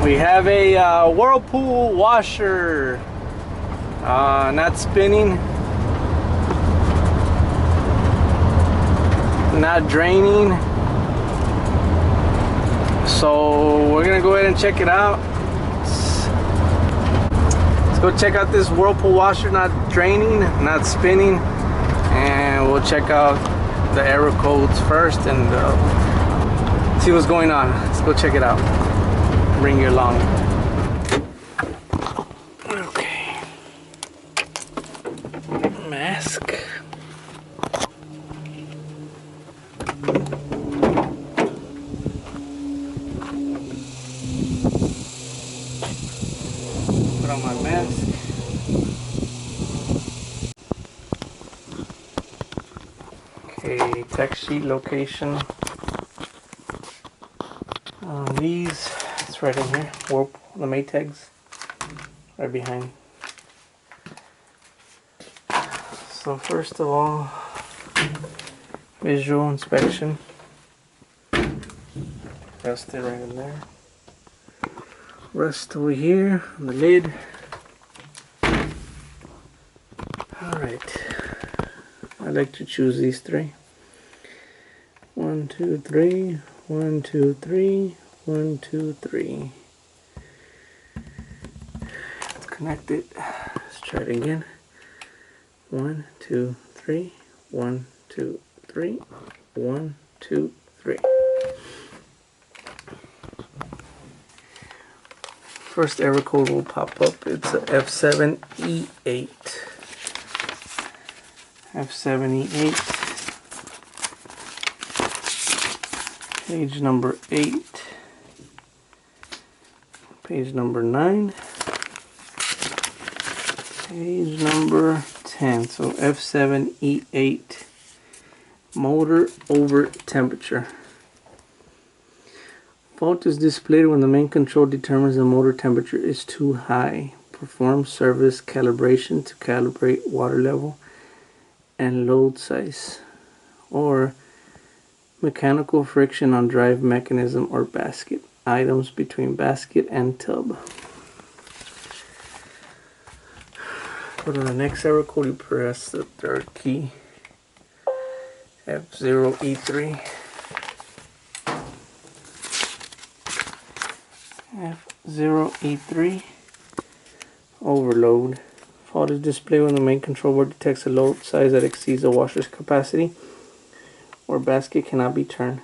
We have a whirlpool washer, not spinning, not draining. So we're gonna go ahead and check it out. Let's go check out this whirlpool washer, not draining, not spinning, and we'll check out the error codes first and see what's going on. Let's go check it out. Bring you along. Okay. Mask. Put on my mask. Okay, tech sheet location on these. It's right in here. Warp the Maytags right behind. So first of all, visual inspection. Rust it right in there. Rust over here on the lid. Alright. I like to choose these three. 1, 2, 3. 1, 2, 3. 1, 2, 3. Let's connect it. Let's try it again. 1, 2, 3. 1, 2, 3. 1, 2, 3. First error code will pop up. It's a F7E8. F7E8. Page number 8. Page number 9. Page number 10. So F7E8. Motor over temperature. Fault is displayed when the main control determines the motor temperature is too high. Perform service calibration to calibrate water level and load size, or mechanical friction on drive mechanism or basket. Items between basket and tub. Go to the next error code, you press the third key. F0E3. F0E3. Overload. Fault is displayed when the main control board detects a load size that exceeds the washer's capacity or basket cannot be turned.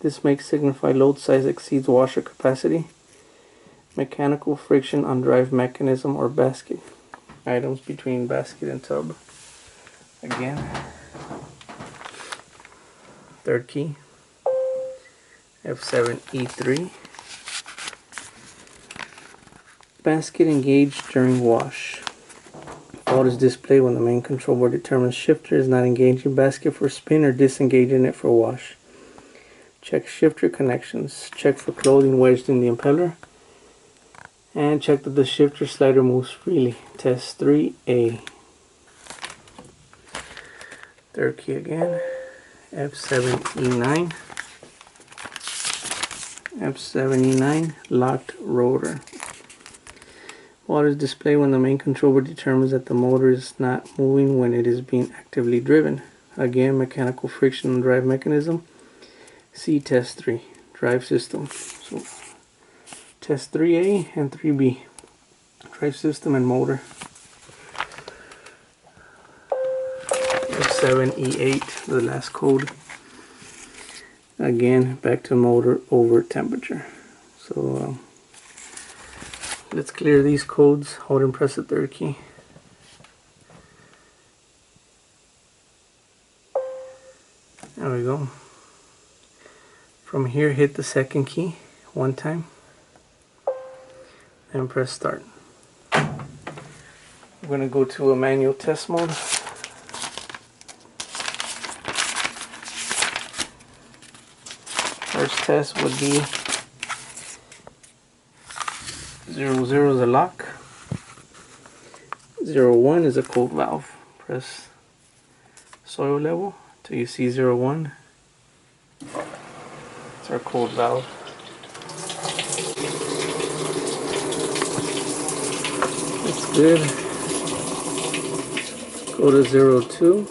This may signify load size exceeds washer capacity. Mechanical friction on drive mechanism or basket. Items between basket and tub. Again. Third key. F7E3. Basket engaged during wash. Fault is displayed when the main control board determines shifter is not engaging basket for spin or disengaging it for wash. Check shifter connections. Check for clothing wedged in the impeller. And check that the shifter slider moves freely. Test 3A. Third key again. F7E9. F7E9. Locked rotor. Fault is displayed when the main controller determines that the motor is not moving when it is being actively driven. Again, mechanical friction on drive mechanism. See test 3. Drive system. So test 3A and 3B. Drive system and motor. F7E8, the last code. Again, back to motor over temperature. So let's clear these codes. Hold and press the third key. There we go. From here, hit the second key one time and press start. I'm going to go to a manual test mode. First test would be 0, 0 is a lock. 0, 1 is a cold valve. Press soil level till you see 0, 1. It's our cold valve. good. Go to 02.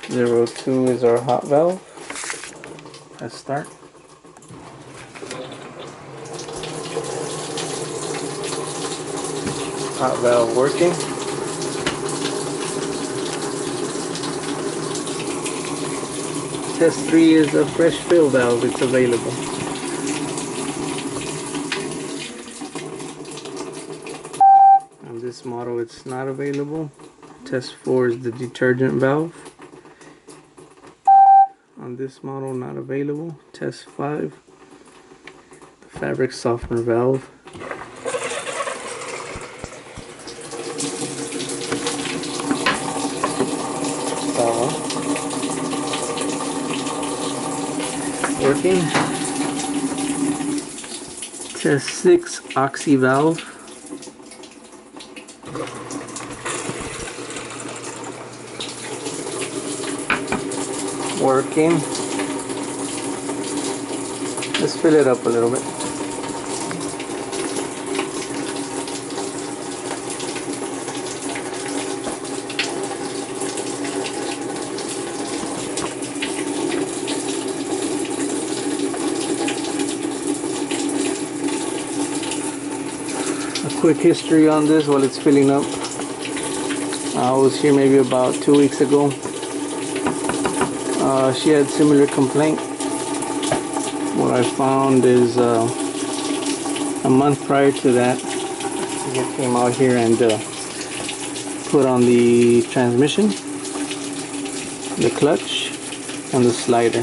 02 is our hot valve. Let's start. Hot valve working. Test 3 is a fresh fill valve. It's available. On this model it's not available. Test 4 is the detergent valve. On this model not available. Test 5, the fabric softener valve. Working. Test 6, oxy valve. Working. Let's fill it up a little bit. Quick history on this while it's filling up. I was here maybe about 2 weeks ago. She had similar complaint. What I found is a month prior to that, she came out here and put on the transmission, the clutch, and the slider.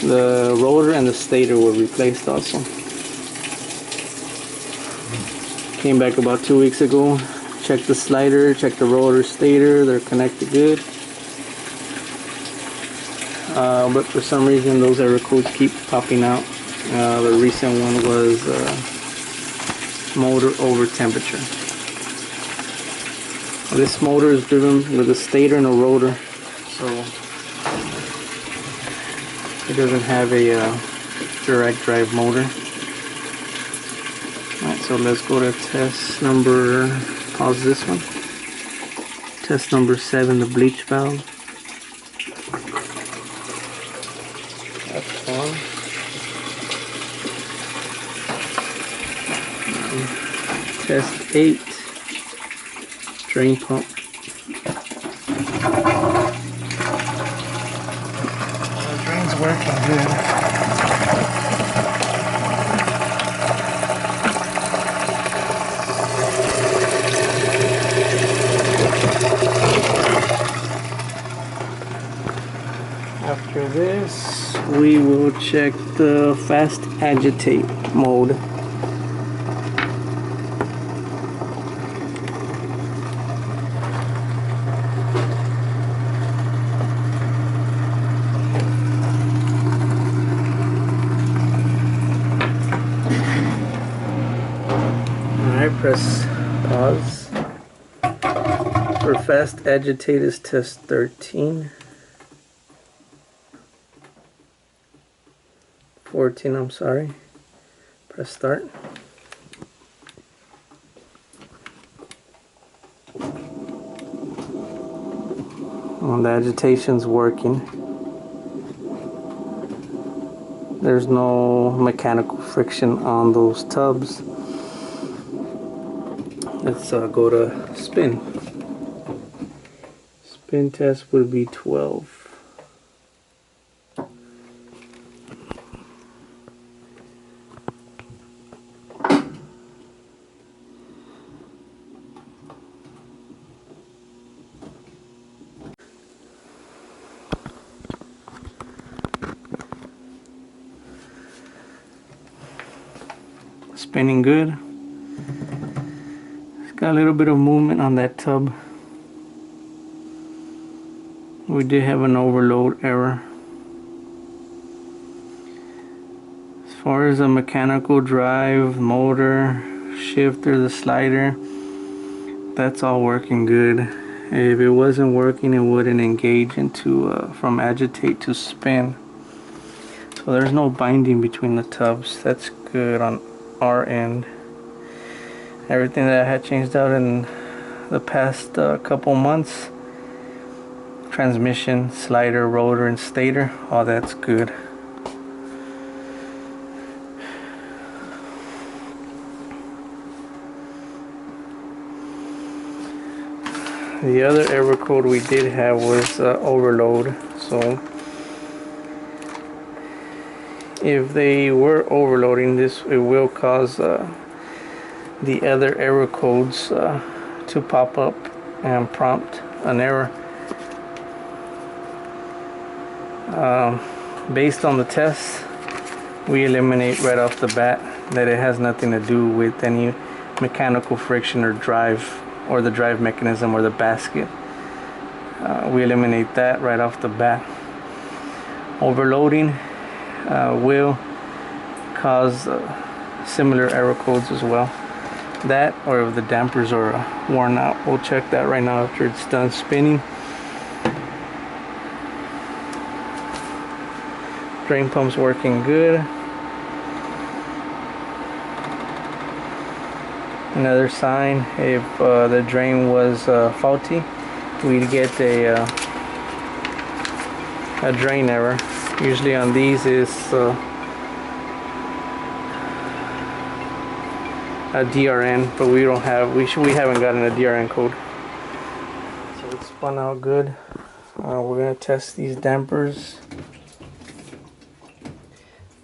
The rotor and the stator were replaced also. Came back about 2 weeks ago, checked the slider, checked the rotor, stator, they're connected good. But for some reason those error codes keep popping out. The recent one was motor over temperature. This motor is driven with a stator and a rotor, so it doesn't have a direct drive motor. Alright, so let's go to test number, pause this one. Test number 7, the bleach valve. That's on. Test 8, drain pump. The drain's working good. After this, we will check the fast agitate mode. Alright, press pause. For fast agitate is test 13. 14, I'm sorry. Press start. Well, the agitation's working. There's no mechanical friction on those tubs. Let's go to spin. Spin test would be 12. Spinning good. It's got a little bit of movement on that tub. We did have an overload error. As far as the mechanical drive, motor, shifter, the slider, that's all working good. If it wasn't working, it wouldn't engage into from agitate to spin. So there's no binding between the tubs. That's good on our end. Everything that I had changed out in the past couple months, transmission, slider, rotor, and stator, all that's good. The other error code we did have was overload. So if they were overloading this, it will cause the other error codes to pop up and prompt an error. Based on the test, we eliminate right off the bat that it has nothing to do with any mechanical friction or drive, or the drive mechanism or the basket. We eliminate that right off the bat. Overloading will cause similar error codes as well. That, or if the dampers are worn out. We'll check that right now after it's done spinning. Drain pump's working good. Another sign, if the drain was faulty, we'd get a drain error. Usually on these is a DRN, but we don't have, we haven't gotten a DRN code. So it's spun out good. We're gonna test these dampers.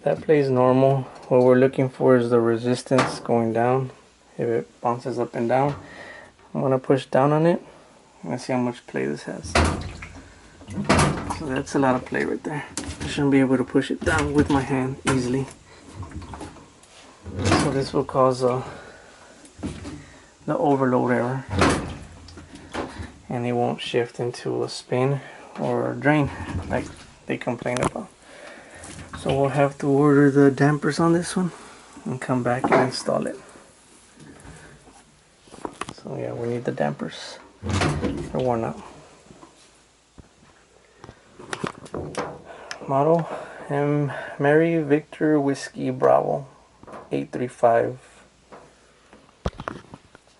That plays normal. What we're looking for is the resistance going down. If it bounces up and down, I'm gonna push down on it and see how much play this has. So that's a lot of play right there. I shouldn't be able to push it down with my hand easily. So this will cause the overload error, and it won't shift into a spin or a drain like they complain about. So we'll have to order the dampers on this one and come back and install it. So yeah, we need the dampers. They're worn out. Model Mary Victor Whiskey Bravo 835.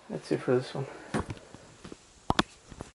That's it for this one.